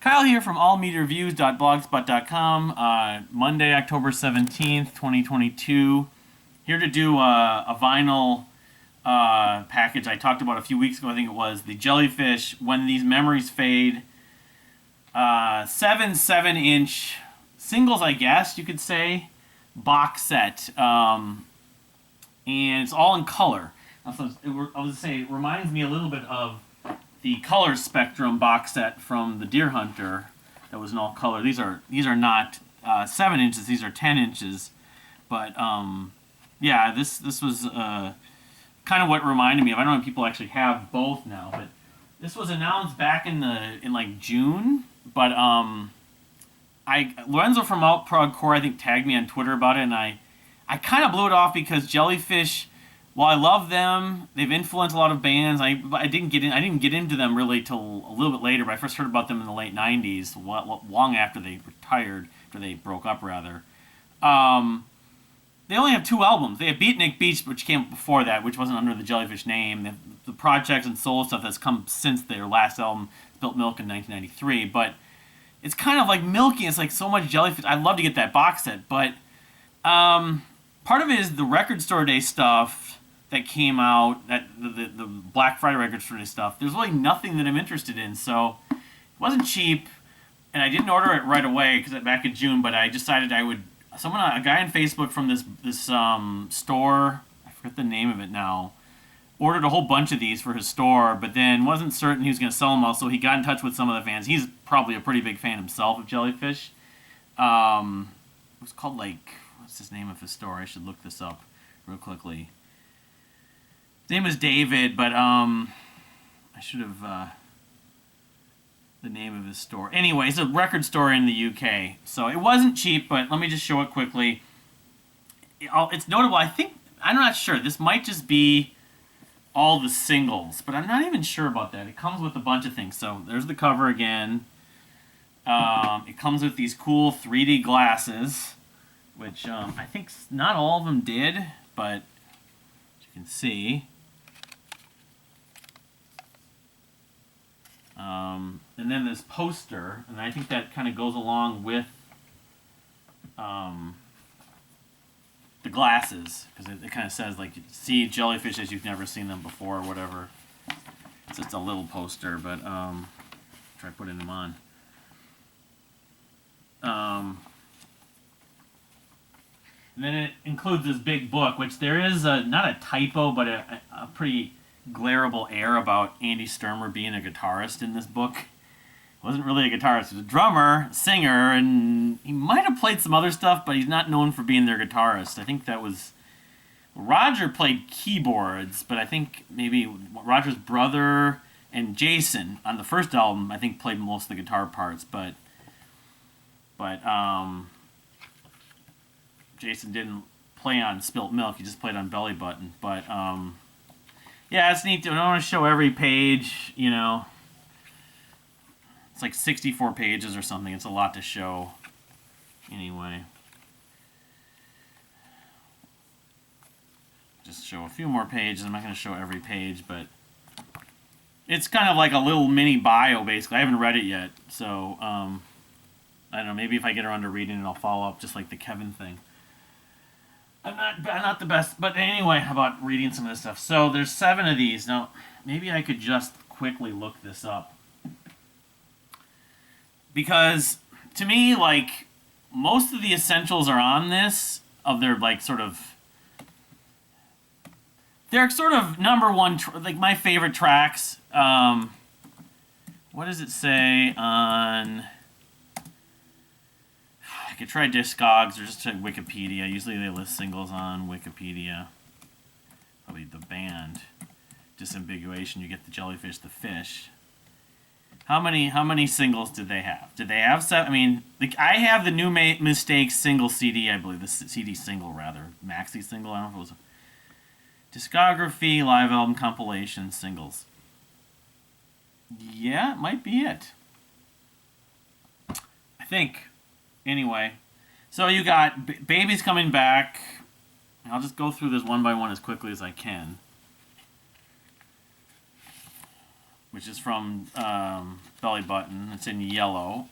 Kyle here from allmediareviews.blogspot.com. Monday, October 17th, 2022. Here to do a vinyl package I talked about a few weeks ago. I think it was the Jellyfish When These Memories Fade. 7-inch singles, I guess you could say, box set. And it's all in color. I was going to say, it reminds me a little bit of the Color Spectrum box set from the Deer Hunter that was in all color. These are not 7 inches, these are 10 inches. But yeah, this was kind of what it reminded me of. I don't know if people actually have both now, but this was announced back in like June. But Lorenzo from Alt Prog Core, I think, tagged me on Twitter about it, and I kind of blew it off because Jellyfish, while I love them, they've influenced a lot of bands. I didn't get into them really till a little bit later. But I first heard about them in the late '90s, long after they retired, after they broke up rather. They only have 2 albums. They have Beatnik Beach, which came before that, which wasn't under the Jellyfish name. The projects and solo stuff that's come since their last album, Spilt Milk, in 1993. But it's kind of like milky. It's like so much Jellyfish. I'd love to get that box set, but part of it is the Record Store Day stuff that came out, that the Black Friday Record Store Day stuff. There's really nothing that I'm interested in, so it wasn't cheap, and I didn't order it right away because back in June. But I decided I would. A guy on Facebook from this store, I forget the name of it now, ordered a whole bunch of these for his store, but then wasn't certain he was going to sell them all, so he got in touch with some of the fans. He's probably a pretty big fan himself of Jellyfish. It was called, like, what's his name of his store? I should look this up real quickly. His name is David, but I should have the name of his store. Anyway, it's a record store in the UK, so it wasn't cheap, but let me just show it quickly. It's notable. I'm not sure. This might just be all the singles, but I'm not even sure about that. It comes with a bunch of things. So there's the cover again. It comes with these cool 3D glasses, which I think not all of them did, but as you can see. And then this poster, and I think that kind of goes along with the glasses, because it kind of says, like, see Jellyfish as you've never seen them before, or whatever. It's just a little poster, but try putting them on. And then it includes this big book, which there is not a typo, but a pretty glareable air about Andy Sturmer being a guitarist in this book. He wasn't really a guitarist. He was a drummer, singer, and he might have played some other stuff, but he's not known for being their guitarist. I think that was... Roger played keyboards, but I think maybe Roger's brother and Jason on the first album, I think, played most of the guitar parts, but Jason didn't play on Spilt Milk. He just played on Belly Button, but yeah, it's neat. I don't want to show every page, you know. It's like 64 pages or something. It's a lot to show. Anyway. Just show a few more pages. I'm not going to show every page, but it's kind of like a little mini bio, basically. I haven't read it yet, so I don't know. Maybe if I get around to reading it, I'll follow up, just like the Kevin thing. I'm not the best, but anyway, how about reading some of this stuff? So there's 7 of these. Now, maybe I could just quickly look this up. Because, to me, like, most of the essentials are on this, of their, like, sort of... They're sort of number one, like, my favorite tracks. What does it say on... I could try Discogs or just check Wikipedia. Usually they list singles on Wikipedia. Probably the band. Disambiguation, you get the Jellyfish, the fish. How many singles did they have? Did they have 7? I mean, I have the New Mistakes single CD, I believe. The CD single, rather. Maxi single, I don't know if it was. Discography, live album, compilation, singles. Yeah, it might be it. I think. Anyway. So you got Baby's Coming Back. I'll just go through this one by one as quickly as I can. Which is from Belly Button. It's in yellow.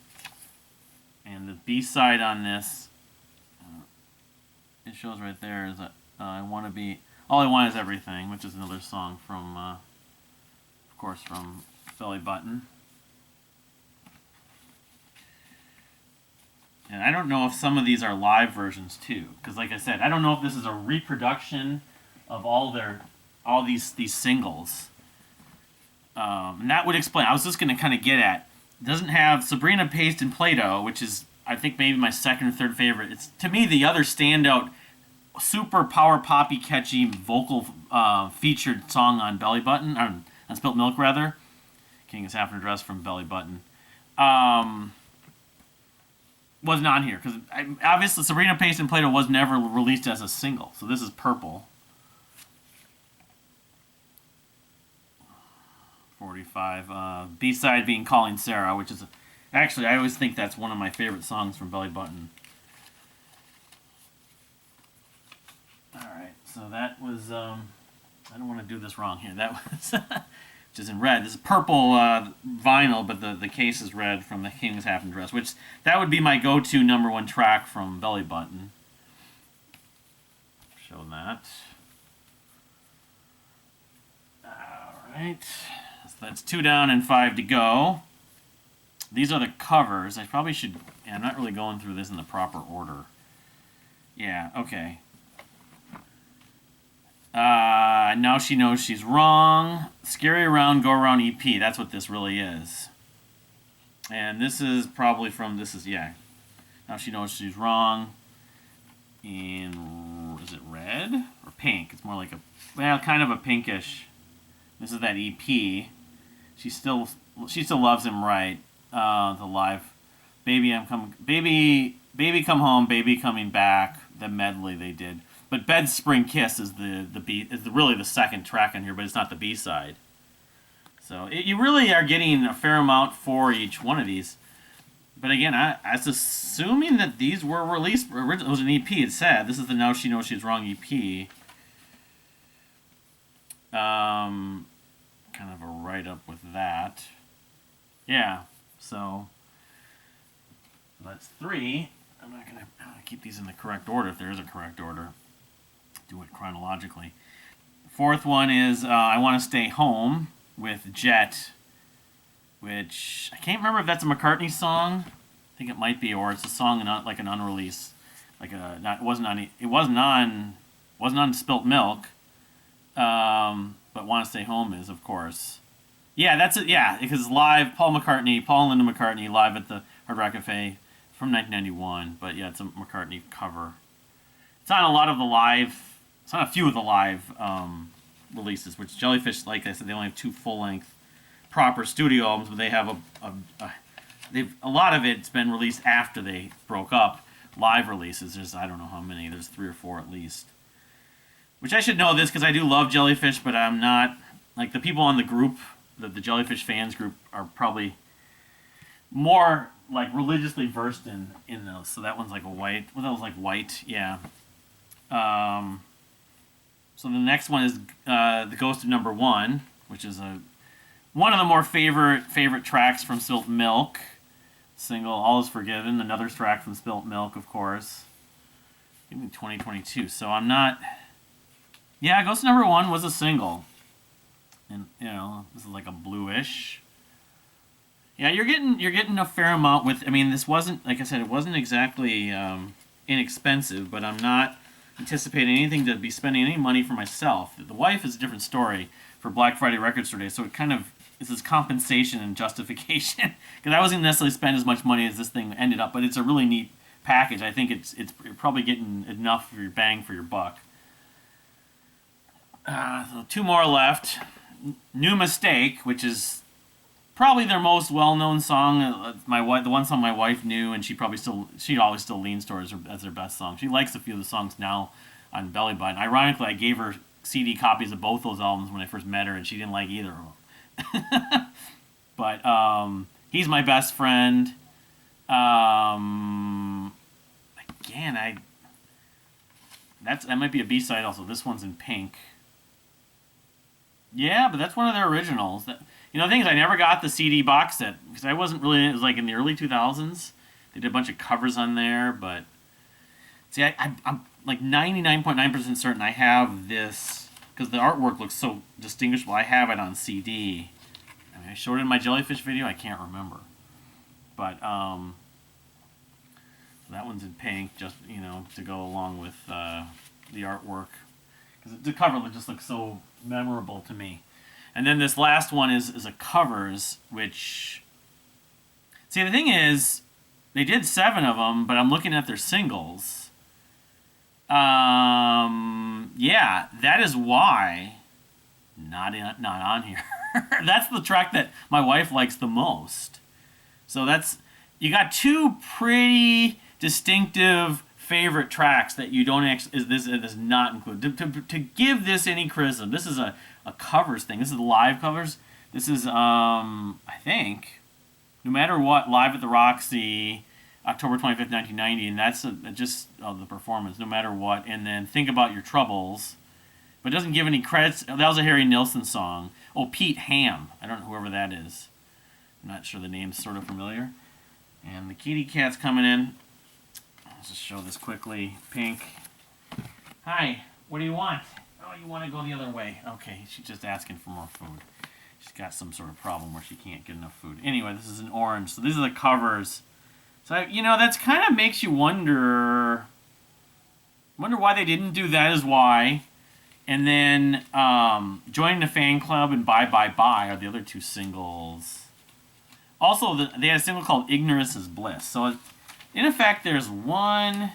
And the B-side on this, it shows right there, is I Want to Be... All I Want Is Everything, which is another song from, of course, from Belly Button. And I don't know if some of these are live versions too, because like I said, I don't know if this is a reproduction of all these singles. And that would explain. I was just going to kind of get at. It doesn't have Sabrina Paste and Play-Doh, which is I think maybe my second or third favorite. It's to me the other standout, super power poppy, catchy vocal featured song on Belly Button, on Spilt Milk rather. King is Half-Undressed from Belly Button. Wasn't on here because obviously Sabrina Paste and Play-Doh was never released as a single, so this is Purple. 45. B-side being Calling Sarah, which is actually I always think that's one of my favorite songs from Belly Button. Alright, so that was I don't want to do this wrong here. That was which is in red. This is purple vinyl, but the case is red from the King's Half-Undressed, which that would be my go-to #1 track from Belly Button. Show that. Alright. So that's 2 down and 5 to go. These are the covers. I probably should... Yeah, I'm not really going through this in the proper order. Yeah, okay. Now She Knows She's Wrong. Scary Around, Go Around EP. That's what this really is. And this is probably from... This is, yeah. Now She Knows She's Wrong. In... Is it red? Or pink? It's more like a... Well, kind of a pinkish... This is that EP. She still loves him right. The live, Baby Come Home, Baby Coming Back. The medley they did. But Bed Spring Kiss is really the second track on here, but it's not the B-side. So you really are getting a fair amount for each one of these. But again, I was assuming that these were released. It was an EP. It said this is the Now She Knows She's Wrong EP. Kind of a write-up with that. Yeah, so that's 3. I'm not going to keep these in the correct order if there is a correct order. Do it chronologically. 4th one is I Want to Stay Home with Jet, which I can't remember if that's a McCartney song. I think it might be, or it's a song like an unreleased, like it wasn't on Spilt Milk. But Want to Stay Home is, of course. Yeah, that's it. Yeah, because live, Paul and Linda McCartney live at the Hard Rock Cafe from 1991. But yeah, it's a McCartney cover. It's on a lot of the live. It's on a few of the live releases. Which Jellyfish, like I said, they only have 2 full-length proper studio albums, but they have a lot of it's been released after they broke up. Live releases. There's I don't know how many. There's 3 or 4 at least. Which I should know this because I do love Jellyfish, but I'm not... Like, the people on the group, the Jellyfish fans group, are probably more, like, religiously versed in those. So that one's like a white... Well, that was like white, yeah. So the next one is The Ghost of #1, which is one of the more favorite tracks from Spilt Milk. Single, All Is Forgiven, another track from Spilt Milk, of course. Even 2022, so I'm not... Yeah, Ghost #1 was a single. And, you know, this is like a bluish. Yeah, you're getting a fair amount with... I mean, this wasn't... Like I said, it wasn't exactly inexpensive, but I'm not anticipating anything to be spending any money for myself. The wife is a different story for Black Friday Record Store Day, so it kind of... This is compensation and justification. Because I wasn't necessarily spend as much money as this thing ended up, but it's a really neat package. I think you're probably getting enough for your bang for your buck. So 2 more left. New Mistake, which is probably their most well-known song. The one song my wife knew, and she always still leans towards as their best song. She likes a few of the songs now on Belly Button. Ironically, I gave her CD copies of both those albums when I first met her, and she didn't like either of them. But He's My Best Friend. Again, that might be a B-side also. This one's in pink. Yeah, but that's one of their originals. You know, the thing is, I never got the CD box set because I wasn't really. It was like in the early 2000s. They did a bunch of covers on there, but see, I'm like 99.9% certain I have this because the artwork looks so distinguishable. I have it on CD. I mean, I showed it in my Jellyfish video. I can't remember, but so that one's in pink, just to go along with the artwork because the cover just looks so memorable to me. And then this last one is a covers, which... See, the thing is, they did 7 of them, but I'm looking at their singles. Yeah, that is why not on here. That's the track that my wife likes the most. So that's... You got 2 pretty distinctive favorite tracks that you don't actually... This does not include. To give this any criticism, this is a covers thing. This is live covers. This is, I think, No Matter What, live at the Roxy, October 25th, 1990, and that's just the performance, No Matter What, and then Think About Your Troubles, but it doesn't give any credits. That was a Harry Nilsson song. Oh, Pete Ham. I don't know whoever that is. I'm not sure the name's sort of familiar. And the kitty cat's coming in. Let's just show this quickly. Pink. Hi, what do you want? Oh, you want to go the other way. Okay, she's just asking for more food. She's got some sort of problem where she can't get enough food. Anyway, this is an orange. So these are the covers. So, that's kind of makes you wonder why they didn't do That Is Why. And then Joining the Fan Club and Bye Bye Bye are the other 2 singles. Also, they had a single called Ignorance is Bliss. So, in effect, there's 1,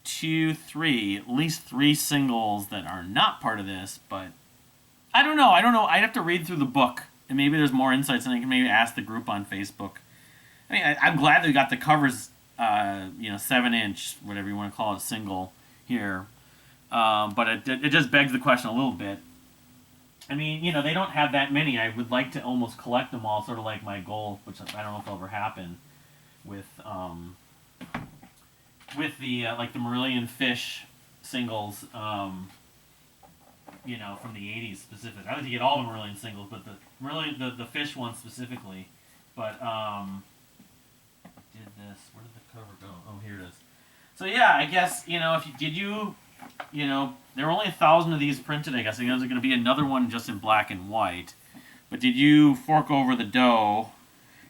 2, 3, at least 3 singles that are not part of this, but I don't know. I'd have to read through the book, and maybe there's more insights, and I can maybe ask the group on Facebook. I mean, I'm glad they got the covers, 7-inch, whatever you want to call it, single here, but it just begs the question a little bit. I mean, they don't have that many. I would like to almost collect them all, sort of like my goal, which I don't know if will ever happen, with the like the Marillion Fish singles, from the 80s specifically. I'd like to get all the Marillion singles, but the Fish one specifically. But did this? Where did the cover go? Oh, here it is. So yeah, I guess there are only 1,000 of these printed. I guess there's going to be another one just in black and white. But did you fork over the dough?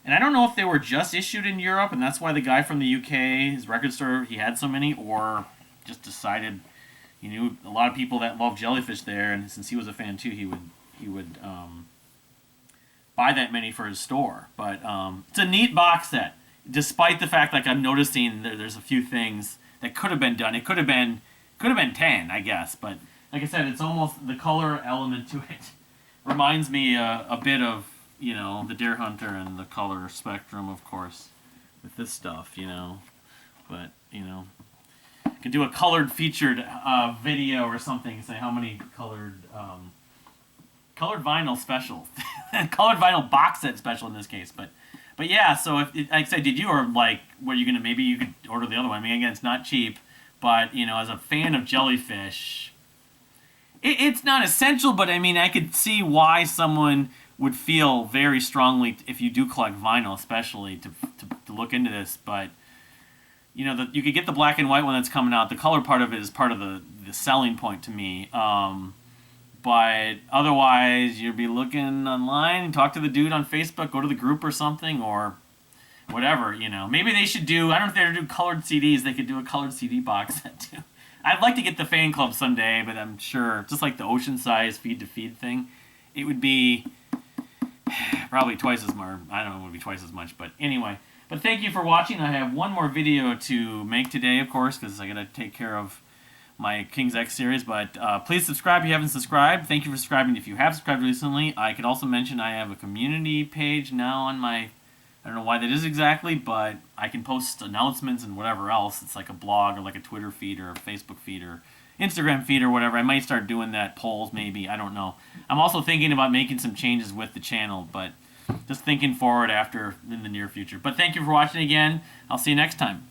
And I don't know if they were just issued in Europe, and that's why the guy from the UK, his record store, he had so many, or just decided he knew a lot of people that love Jellyfish there, and since he was a fan too, he would buy that many for his store. But it's a neat box set, despite the fact like I'm noticing there's a few things that could have been done. It could have been 10, I guess, but like I said, it's almost the color element to it reminds me a bit of the Deer Hunter and the color spectrum, of course, with this stuff, but could do a colored featured video or something, say how many colored vinyl special, colored vinyl box set special in this case, but yeah. So if like I said, did you, or like, were you gonna, maybe you could order the other one? I mean, again, it's not cheap, but as a fan of Jellyfish, it's not essential, but I mean, I could see why someone would feel very strongly, if you do collect vinyl especially, to look into this. But you could get the black and white one that's coming out. The color part of it is part of the selling point to me. But otherwise, you'd be looking online and talk to the dude on Facebook, go to the group or something, or whatever. Maybe they should do, I don't know if they're do colored CDs, they could do a colored CD box set too. I'd like to get the fan club someday, but I'm sure, just like the Ocean Size feed to feed thing, it would be probably twice as much. I don't know, it would be twice as much, but anyway. But thank you for watching. I have one more video to make today, of course, because I got to take care of my King's X series. But please subscribe if you haven't subscribed. Thank you for subscribing if you have subscribed recently. I could also mention I have a community page now on my, I don't know why that is exactly, but I can post announcements and whatever else. It's like a blog or like a Twitter feed or a Facebook feed or Instagram feed or whatever. I might start doing that, polls maybe, I don't know. I'm also thinking about making some changes with the channel, but just thinking forward in the near future. But thank you for watching again. I'll see you next time.